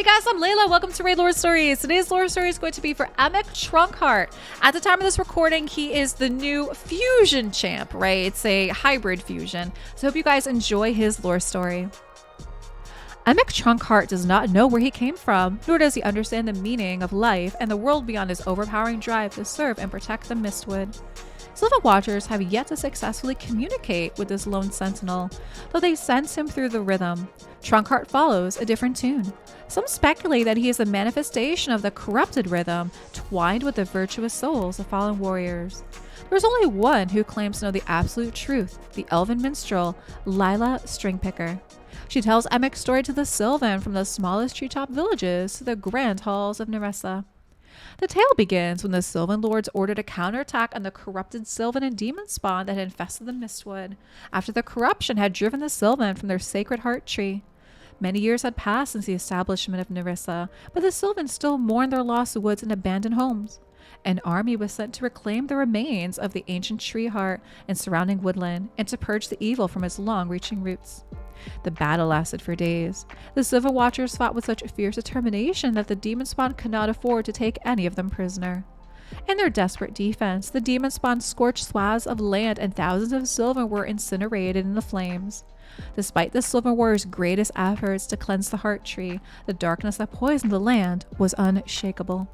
guys, I'm Layla. Welcome to Raid Lore Stories. Today's lore story is going to be for Emic Trunkheart. At the time of this recording, he is the new fusion champ, right? It's a hybrid fusion. So I hope you guys enjoy his lore story. Emic Trunkheart does not know where he came from, nor does he understand the meaning of life and the world beyond his overpowering drive to serve and protect the Mistwood. Sylvan Watchers have yet to successfully communicate with this lone sentinel, though they sense him through the rhythm. Trunkheart follows a different tune. Some speculate that he is a manifestation of the corrupted rhythm, twined with the virtuous souls of fallen warriors. There is only one who claims to know the absolute truth, the elven minstrel, Lila Stringpicker. She tells Emic's story to the Sylvan from the smallest treetop villages to the grand halls of Nerissa. The tale begins when the Sylvan lords ordered a counterattack on the corrupted Sylvan and demon spawn that had infested the Mistwood, after the corruption had driven the Sylvan from their sacred heart tree. Many years had passed since the establishment of Nerissa, but the Sylvan still mourned their lost woods and abandoned homes. An army was sent to reclaim the remains of the ancient tree heart and surrounding woodland, and to purge the evil from its long-reaching roots. The battle lasted for days. The Sylvan Watchers fought with such fierce determination that the demon spawn could not afford to take any of them prisoner. In their desperate defense, the demon spawn scorched swaths of land and thousands of Sylvan were incinerated in the flames. Despite the Sylvan warriors' greatest efforts to cleanse the heart tree, the darkness that poisoned the land was unshakable.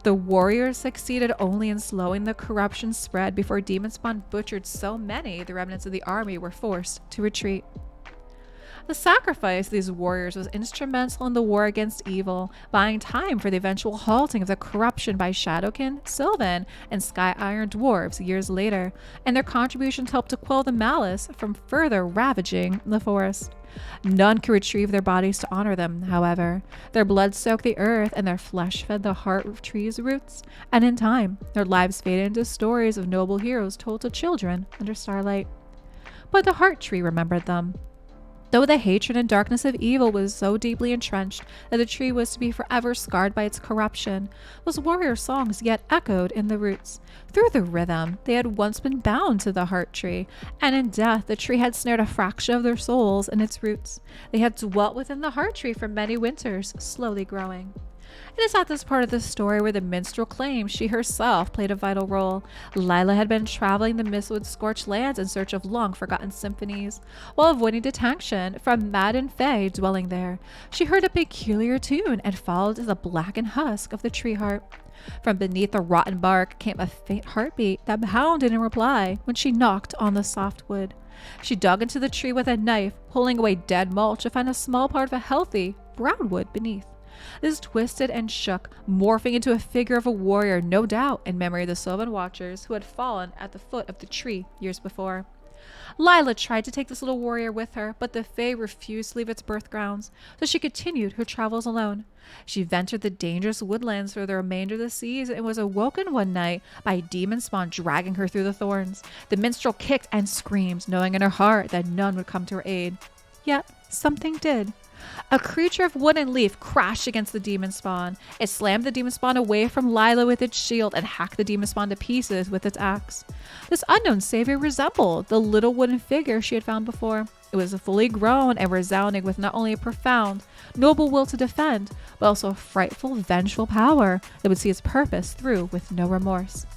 The warriors succeeded only in slowing the corruption spread before demon spawn butchered so many the remnants of the army were forced to retreat. The sacrifice of these warriors was instrumental in the war against evil, buying time for the eventual halting of the corruption by Shadowkin, Sylvan, and Sky Iron dwarves years later, and their contributions helped to quell the malice from further ravaging the forest. None could retrieve their bodies to honor them, however. Their blood soaked the earth and their flesh fed the heart tree's roots, and in time, their lives faded into stories of noble heroes told to children under starlight. But the heart tree remembered them. Though the hatred and darkness of evil was so deeply entrenched that the tree was to be forever scarred by its corruption, those warrior songs yet echoed in the roots. Through the rhythm, they had once been bound to the heart tree, and in death the tree had snared a fraction of their souls in its roots. They had dwelt within the heart tree for many winters, slowly growing. It is at this part of the story where the minstrel claims she herself played a vital role. Lila had been traveling the Mistwood scorched lands in search of long-forgotten symphonies. While avoiding detection from maddened fae dwelling there, she heard a peculiar tune and followed the blackened husk of the tree heart. From beneath the rotten bark came a faint heartbeat that pounded in reply when she knocked on the soft wood. She dug into the tree with a knife, pulling away dead mulch to find a small part of a healthy brown wood beneath. This twisted and shook, morphing into a figure of a warrior, no doubt in memory of the Sylvan Watchers who had fallen at the foot of the tree years before. Lila tried to take this little warrior with her, but the fae refused to leave its birth grounds, so she continued her travels alone. She ventured the dangerous woodlands for the remainder of the season and was awoken one night by a demon spawn dragging her through the thorns. The minstrel kicked and screamed, knowing in her heart that none would come to her aid. Yet something did. A creature of wood and leaf crashed against the demon spawn. It slammed the demon spawn away from Lila with its shield and hacked the demon spawn to pieces with its axe. This unknown savior resembled the little wooden figure she had found before. It was fully grown and resounding with not only a profound, noble will to defend, but also a frightful, vengeful power that would see its purpose through with no remorse.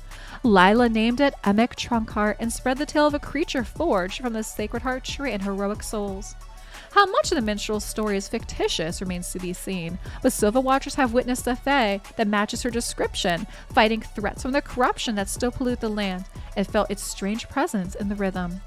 Lila named it Emic Trunkheart and spread the tale of a creature forged from the sacred heart tree and heroic souls. How much of the minstrel's story is fictitious remains to be seen, but Sylvan Watchers have witnessed a fae that matches her description, fighting threats from the corruption that still pollute the land, and felt its strange presence in the rhythm.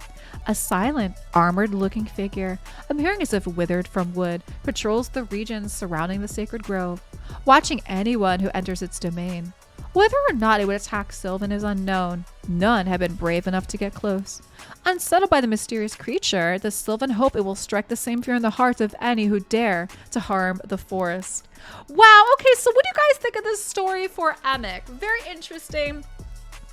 A silent, armored-looking figure, appearing as if withered from wood, patrols the regions surrounding the sacred grove, watching anyone who enters its domain. Whether or not it would attack Sylvan is unknown. None have been brave enough to get close. Unsettled by the mysterious creature, the Sylvan hope it will strike the same fear in the hearts of any who dare to harm the forest. Wow, okay, so what do you guys think of this story for Emic? Very interesting.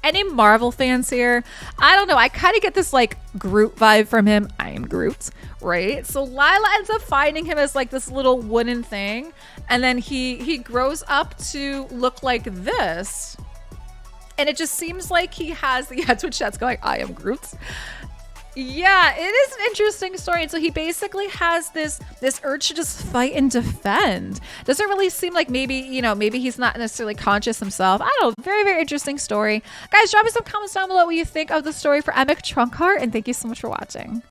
Any Marvel fans here? I don't know. I kind of get this like Groot vibe from him. I am Groot, right? So Lila ends up finding him as like this little wooden thing. And then he grows up to look like this. And it just seems like he has the Twitch chat's going, I am Groot. Yeah, it is an interesting story. And so he basically has this urge to just fight and defend. Doesn't really seem like maybe he's not necessarily conscious himself. I don't know. Very, very interesting story. Guys, drop me some comments down below what you think of the story for Emic Trunkheart, and thank you so much for watching.